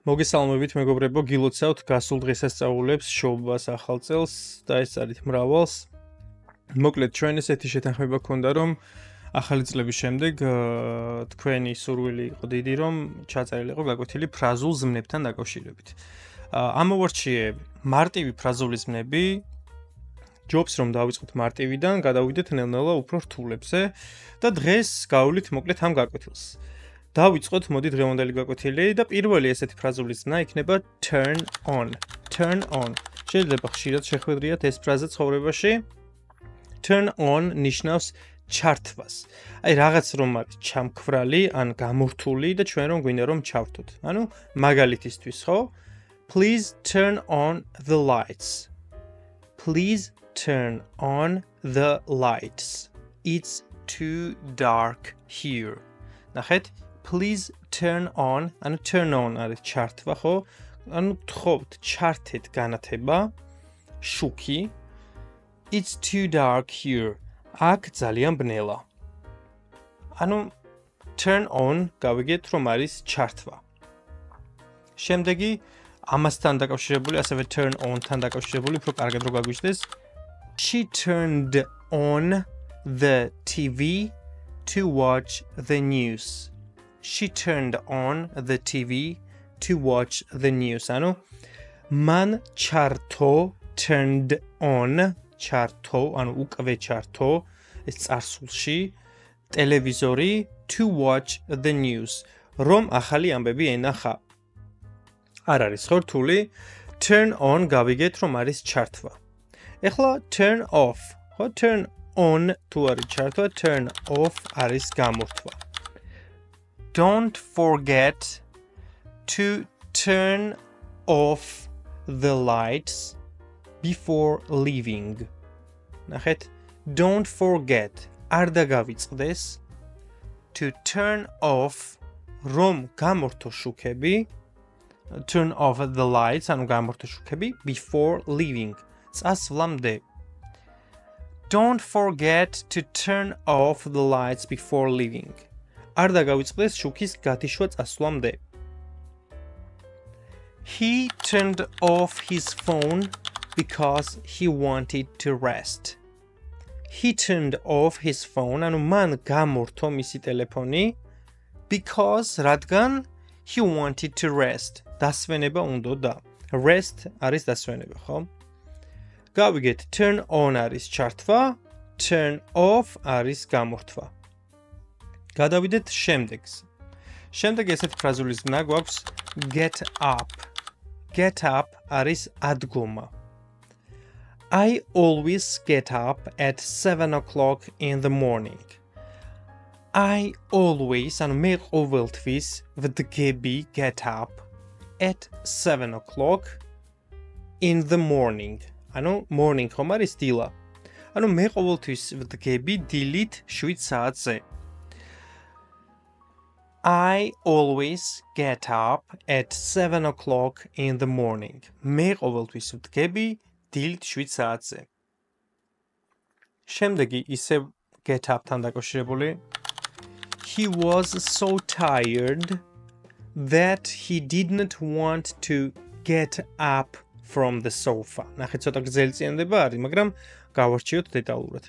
მოგესალმებით მეგობრებო, გილოცავთ გასულ დღესასწაულებს, შობას ახალ წელს და ეს არის მრავალს. მოკლედ ჩვენ ესეთი შეთანხმება გქონდა, რომ ახალი წლების შემდეგ თქვენი სურვილი იყო დიდი, რომ ჩაწერილიყო გაკვეთილი ფრაზულ ზმნებთან დაკავშირებით. ამოვარჩიე მარტივი ფრაზული ზმნები, ჯობს რომ დავიწყოთ მარტივიდან, გადავიდეთ ნელ-ნელა უფრო რთულებზე და დღეს გავავლით მოკლედ ამ გაკვეთილს. დავიწყოთ მოდი დღევანდელი გაკვეთილი და პირველი ესეთი ფრაზული ზმნა იქნება turn on. Turn on. შეიძლება ხშირად შეხვედრიათ ეს ფრაზა ცხოვრებაში. Turn on ნიშნავს ჩართვას. აი რაღაც რომ არის ჩამქვრალი ან გამორთული და ჩვენ რომ გვინდა რომ ჩავთოთ. ანუ მაგალითისთვის ხო? Please turn on the lights. Please turn on the lights. It's too dark here. ნახეთ Please turn on, ანუ turn on არის ჩართვა, ხო? ანუ გთხოვთ ჩართეთ განათება, შუქი. It's too dark here. აქ ძალიან ბნელა. ანუ turn on გავიგეთ რომ არის ჩართვა. შემდეგი ამასთან დაკავშირებული, ასევე turn on-თან დაკავშირებული, უფრო კარგად რო გაგვიჩნდეს. She turned on the TV to watch the news. She turned on the TV to watch the news. ანუ მან ჩართო turned on ჩართო, ანუ უკვე ჩართო ეს წარსულში ტელევიზორი to watch the news. რომ ახალი ამბები ენახა. არ არის ხო რთული? Turn on გავიგეთ რომ არის ჩართვა. ეხლა turn off. ხო turn on თუ არის ჩართვა, turn off არის გამორთვა. Don't forget to turn off the lights before leaving. ნახეთ, don't forget, არ დაგავიწყდეს to turn off რომ გამორთო შუქები, turn off the lights, ანუ გამორთო შუქები before leaving. წასვლამდე. Don't forget to turn off the lights before leaving. არ დაგავიწყდეს შუქის გათიშვა წასვლამდე. He turned off his phone because he wanted to rest. He turned off his phone, ანუ მან გამორთო მისი ტელეფონი because რადგან he wanted to rest. დასვენება უნდოდა. Rest არის დასვენება, ხო? გავიგეთ, turn on არის ჩართვა, turn off არის გამორთვა. გადავიდეთ შემდეგს. შემდეგ ესეთი ფრაზული ზმნა გვაქვს get up. Get up არის ადგომა. I always get up at 7 o'clock in the morning. I always, ანუ მე ყოველთვის ვდგები get up at 7 o'clock in the morning. ანუ morning ხომ არის დილა. ანუ მე ყოველთვის ვდგები დილით 7 საათზე. I always get up at 7 o'clock in the morning. მე ყოველთვის ვდგები დილით 7 საათზე. შემდეგი ისევ get up-თან დაკავშირებული. He was so tired that he didn't want to get up from the sofa. ნახეთ, ცოტა გრძელი წინდება არის, მაგრამ გავარჩიოთ დეტალურად.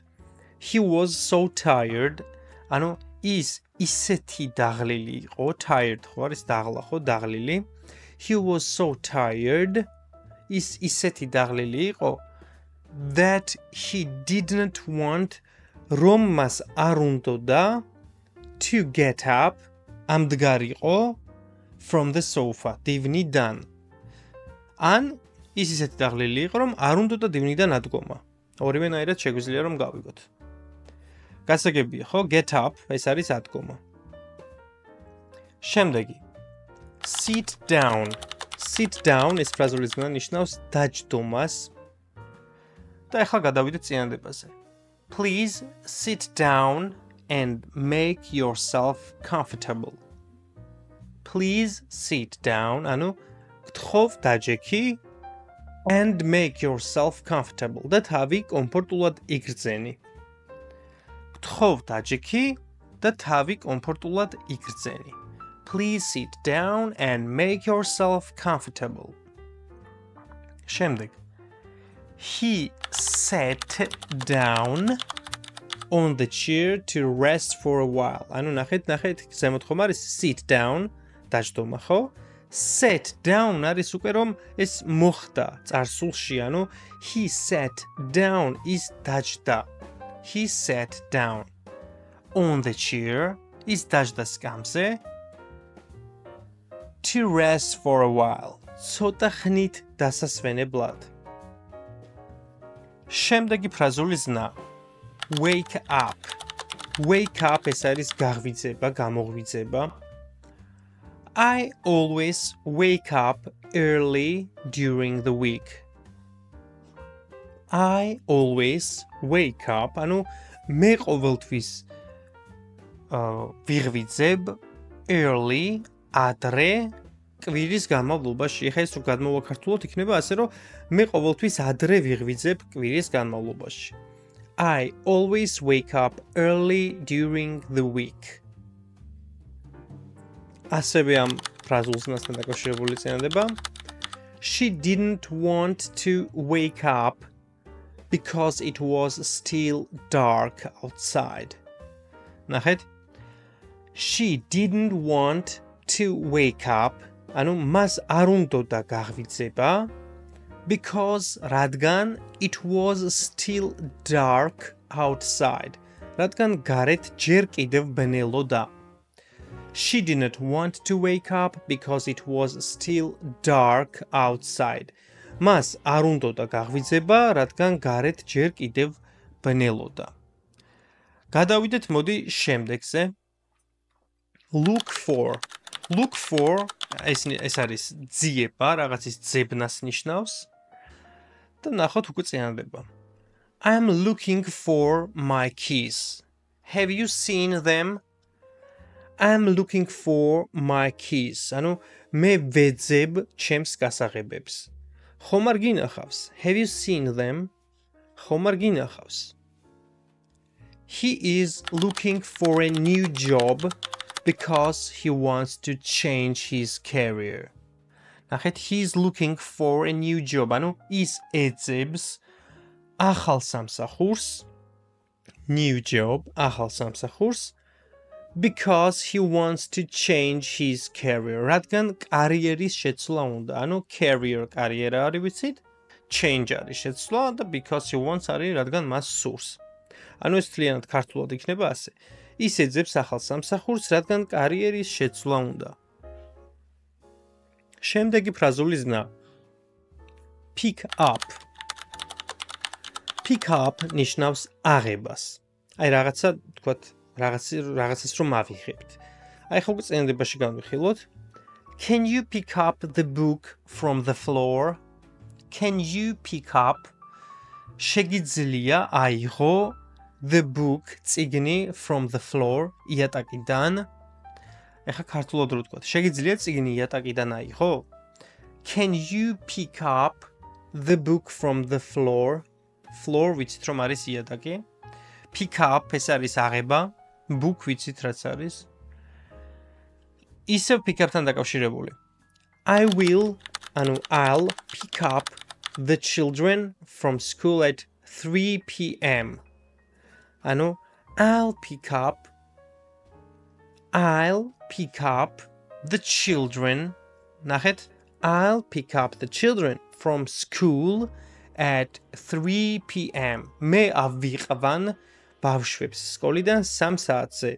He was so tired, ანუ ის ისეთი დაღლილი იყო, tired ხო არის დაღლა ხო, დაღლილი. He was so tired, ის ისეთი დაღლილი იყო, that he didn't want, რომ მას არ უნდოდა to get up, ამდგარიყო from the sofa, დივნიდან. ან ის ისეთი დაღლილი იყო, რომ არ უნდოდა დივნიდან ადგომა. ორივენაირად შეგვიძლია რომ გავიგოთ. გასაგებია, ხო? Get up, ეს არის ადგომა. შემდეგი. Sit down. Sit down ეს ფრაზული ზმნა ნიშნავს დაჯდომას. და ახლა გადავიდეთ წინადებაზე. Please sit down and make yourself comfortable. Please sit down, ანუ გთხოვ დაჯექი and make yourself comfortable. და თავი კომფორტულად იგრძენი. გთხოვ დაჯექი და თავი კომფორტულად იგრძენი. please sit down and make yourself comfortable. შემდეგ. He sat down on the chair to rest for a while. ანუ ნახეთ, ზემოთ ხომ არის sit down, დაჯდომა, ხო? Sat down არის უკვე რომ ეს მოხდა წარსულში, ანუ he sat down is დაჯდა. He sat down on the chair is დაჯდა სკამზე to rest for a while. ცოტა ხნით დასასვენებლად. შემდეგი ფრაზული ზნა wake up. Wake up ეს არის გაღვიძება, გამოღვიძება. I always wake up early during the week. I always wake up. ანუ მე ყოველთვის ვიღვიძებ early ადრე კვირის განმავლობაში. ეხლა ეს რო გადმოვაქართულოთ, იქნება ასე რომ მე ყოველთვის ადრე ვიღვიძებ კვირის განმავლობაში. I always wake up early during the week. ასევე ამ ფრაზულსთან დაკავშირებული წინადება. She didn't want to wake up because it was still dark outside. ნახეთ. She didn't want to wake up. ანუ მას არ უნდოდა გაღვიძება because რადგან it was still dark outside. რადგან გარეთ ჯერ კიდევ ბნელოდა. She didn't want to wake up because it was still dark outside. მას არ უნდოდა გაღვიძება, რადგან გარეთ ჯერ კიდევ ბნელოდა. გადავიდეთ მოდი შემდეგზე. Look for. Look for ეს არის ძიება, რაღაცის ძებნას ნიშნავს. და ნახოთ უკვე წინადება. I'm looking for my keys. Have you seen them? I'm looking for my keys. ანუ მე ვეძებ ჩემს გასაღებებს. ხომ არ გინახავს? Have you seen them? ხომ არ გინახავს? He is looking for a new job because he wants to change his career. ნახეთ, he is looking for a new job. ანუ ის ეძებს ახალ სამსახურს, new job, ახალ სამსახურს, because he wants to change his career. რადგან კარიერის შეცვლა უნდა. ანუ career კარიერა არის ვიცით? Change არის შეცვლა და because he wants არის რადგან მას სურს. ანუ ეს თლიანად ქართულად იქნება ასე. ის ეძებს ახალ სამსახურს, რადგან კარიერის შეცვლა უნდა. შემდეგი ფრაზული ზნა pick up. Pick up ნიშნავს აღებას. აი რაღაცა თქვათ რაღაცას რომ ავიღებთ. აი ხო წინადებაში განვიხილოთ. Can you pick up the book from the floor? Can you pick up? შეგიძლია აიღო the book წიგნი from the floor იატაკიდან. ეხა ქართულად რო ვთქვათ, შეგიძლია წიგნი იატაკიდან აიღო? Can you pick up the book from the floor? Floor ვიცით რომ არის იატაკი. Pick up ეს არის აღება. Book ვიცით რაც არის. ისევ pick up-თან დაკავშირებული. I'll pick up the children from school at 3 p.m. ანუ I'll pick up the children. ნახეთ, I'll pick up the children from school at 3 p.m. მე ავიყვან ბავშვებს სკოლიდან 3 საათზე.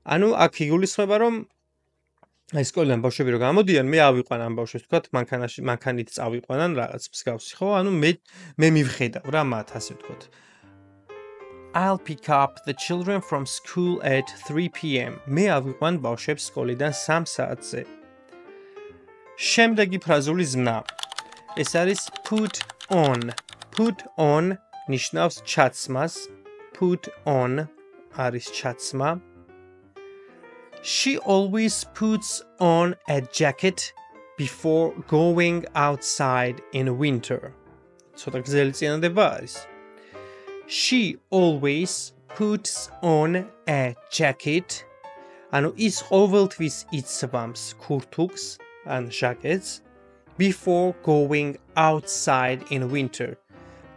ანუ აქ იგულისხმება რომ აი სკოლიდან ბავშვები რო გამოდიან, მე ავიყვან ამ ბავშვებს, თქვათ, მანქანით წავიყვანან რაღაც მსგავსი, ხო? ანუ მე მივხედავ რა მათ, ასე ვთქვათ. I'll pick up the children from school at 3 p.m. მე ავიყვან ბავშვებს სკოლიდან 3 საათზე. შემდეგი ფრაზული ზმნა. ეს არის put on. Put on ნიშნავს ჩაცმას. Put on არის ჩაცმა. She always puts on a jacket before going outside in winter. ცოტა გრძელი წინადება არის. She always puts on a jacket. ანუ ის ყოველთვის იცვამს ქურთუქს ან ჟაკეტს before going outside in winter.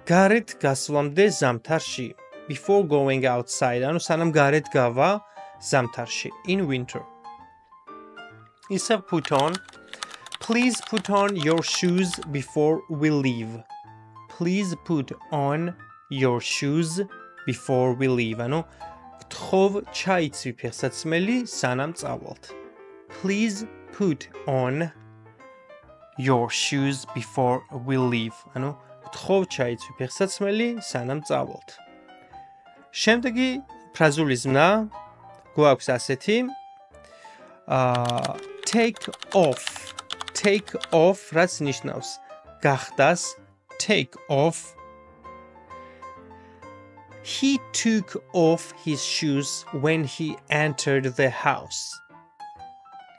გარეთ გასვლამდე ზამთარში. Before going outside, ანუ სანამ გარეთ გავა ზამთარში in winter. Isa put on. Please put on your shoes before we leave. Please put on your shoes before we leave. ანუ გთხოვ ჩაიცვი ფეხსაცმელი სანამ წავალთ. Please put on your shoes before we leave. ანუ გთხოვ ჩაიცვი ფეხსაცმელი სანამ წავალთ. შემდეგი ფრაზული ზმნა გვაქვს ასეთი take off. Take off რაც ნიშნავს გახდას take off. He took off his shoes when he entered the house.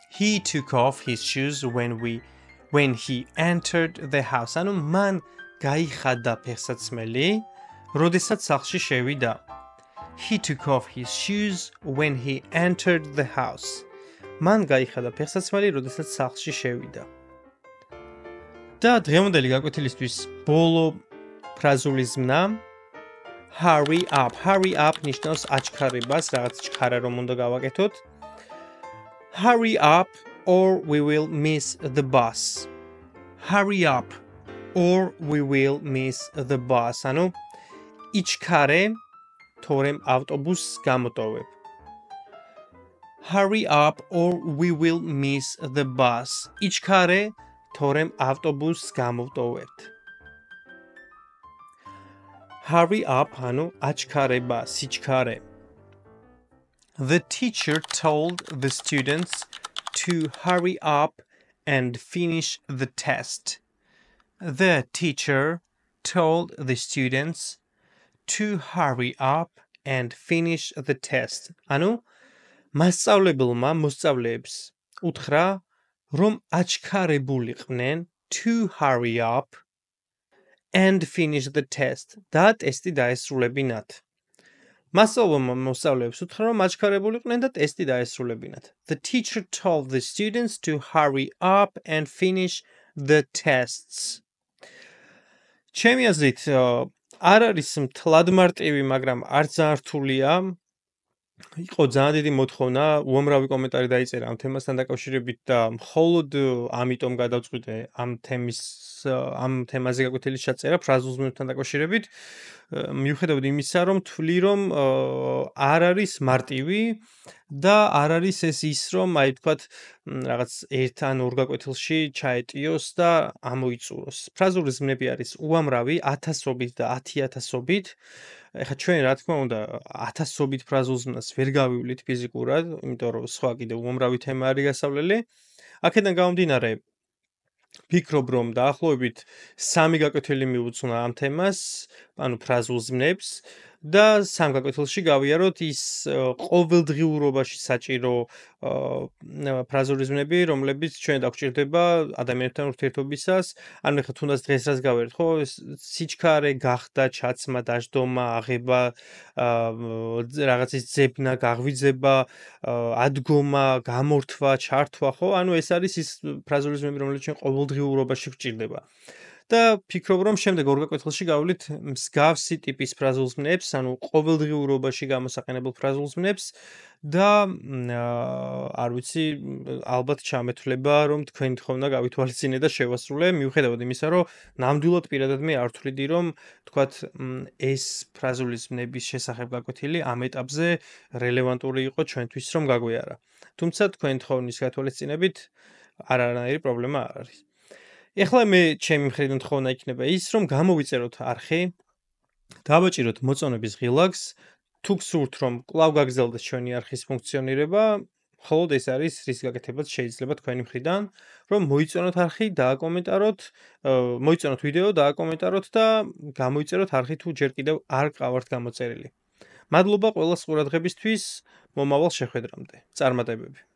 He took off his shoes when he entered the house. ანუ მან გაიხადა ფეხსაცმელი როდესაც სახლში შევიდა. He took off his shoes when he entered the house. მან გაიხადა ფეხსაცმელი როდესაც სახლში შევიდა. და დღევანდელი გაკვეთილისთვის ბოლო ფრაზული ზმნა hurry up. Hurry up ნიშნავს აჩქარებას, რაღაც ჩქარა რომ უნდა გავაკეთოთ. Hurry up or we will miss the bus. Hurry up or we will miss the bus. ანუ იჩქარე თორემ ავტობუსს გამოტოვებ. Hurry up or we will miss the bus. იჩქარე თორემ ავტობუსს გამოვტოვებთ. Hurry up ანუ აჩქარება, სიჩქარე. The teacher told the students to hurry up and finish the test. The teacher told the students to hurry up and finish the test. ანუ მასწავლებელმა მოსწავლეებს უთხრა რომ აჩქარებულიყვნენ to hurry up and finish the test. და ტესტი დაესრულებინათ. მასწავლებელმა მოსწავლეებს უთხრა რომ აჩქარებულიყვნენ და ტესტი დაესრულებინათ. The teacher told the students to hurry up and finish the tests. ჩემი აზრით არ არის მთლად მარტივი, მაგრამ არ ძალიან რთულია. იყო ძალიან დიდი მოთხოვნა, უამრავი კომენტარი დაიწერა ამ თემასთან დაკავშირებით და მხოლოდ ამიტომ გადავწყვიტე ამ თემაზე გაკვეთილის ჩაწერა ფრაზულ ზმნებთან დაკავშირებით. მიუხედავად იმისა, რომ თვლი რომ არ არის მარტივი და არ არის ეს ის რომ აი თქვათ რაღაც ერთ ან ორ გაკვეთილში ჩაეტიოს და ამოიწუროს. ფრაზული ზმნები არის უამრავი, ათასობით და 10,000-ობით. ეხლა ჩვენ რა თქმა უნდა 1000-ობით ფრაზულ ზმნას ვერ გავივლით ფიზიკურად, იმიტომ რომ სხვა კიდე უამრავი თემა არის გასავლელი. აქედან გამომდინარე ფიქრობ რომ დაახლოებით 3 გაკვეთილი მიუძღვნა ამ თემას, ანუ ფრაზულ ზმნებს და 3 გაკვეთილში გავიაროთ ის ყოველდღიურობაში საჭირო ფრაზული ზმნები, რომლებიც ჩვენ დაგვჭირდება ადამიანებთან ურთიერთობისას. ანუ ეხლა თუნდაც დღეს რაც გავიარეთ, ხო, სიჩქარე, გახდა, ჩაცმა, დაждომა, აღება, რაღაცის ძებნა, გაღვიძება, ადგომა, გამორთვა, ჩართვა, ხო? ანუ ეს არის ის ფრაზული ზმნები, რომლებიც ჩვენ ყოველდღიურობაში გვჭირდება. და ფიქრობ რომ შემდეგ ორ გაკვეთილში გავვლით მსგავსი ტიპის ფრაზულ ზმნებს, ანუ ყოველდღიურობაში გამოსაყენებელ ფრაზულ ზმნებს და არ ვიცი, ალბათ ჩამეთვლება რომ თქვენი თხოვნა გავითვალისწინე და შევასრულე, მიუხედავად იმისა, რომ ნამდვილად პირადად მე არ ვთვლიდი რომ თქვათ ეს ფრაზული ზმნების შესახებ გაკვეთილი ამ ეტაპზე რელევანტური იყო ჩვენთვის რომ გაგვიარა. თუმცა თქვენი თხოვნის გათვალისწინებით არანაირი პრობლემა არ არის. ეხლა მე ჩემი მხრიდან თხოვნა იქნება ის, რომ გამოვიწეროთ არხი, დავაჭიროთ მოწონების ღილაკს, თუ გსურთ რომ კვლავ გაგრძელდეს ჩვენი არხის ფუნქციონირება, მხოლოდ ეს არის რის გაკეთებაც შეიძლება თქვენი მხრიდან, რომ მოიწონოთ არხი, დააკომენტაროთ, მოიწონოთ ვიდეო, დააკომენტაროთ და გამოიწეროთ არხი თუ ჯერ კიდევ არ გყავართ გამოწერილი. მადლობა ყველას ყურადღებისთვის, მომავალ შეხვედრამდე. წარმატებები.